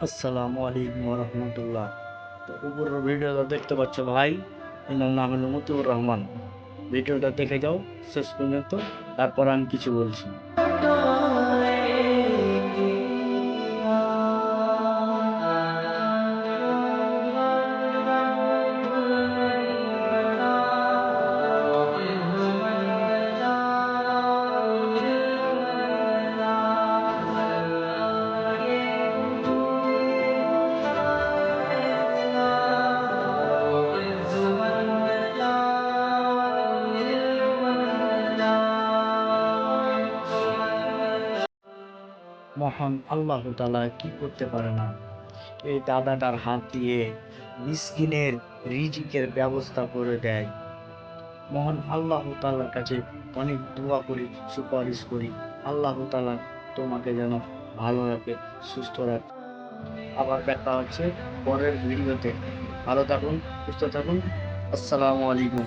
আসসালামু আলাইকুম রহমতুল্লাহ। তো উপরের ভিডিওটা দেখতে পাচ্ছ ভাই, এনার নাম হলো মতিউর রহমান। ভিডিওটা দেখে যাও শেষ পর্যন্ত, তারপর আমি কিছু বলছি। মহান আল্লাহ তাআলা কি করতে পারে না? এই দাদাটার হাত দিয়ে মিসকিনের রিজিকের ব্যবস্থা করে দেয়। মহান আল্লাহ তাআলার কাছে অনেক দোয়া করি, সুপারিশ করি, আল্লাহ তাআলা তোমাকে যেন ভালো রাখে, সুস্থ রাখে। আবার দেখা হচ্ছে পরের ভিডিওতে। ভালো থাকুন, সুস্থ থাকুন। আসসালামু আলাইকুম।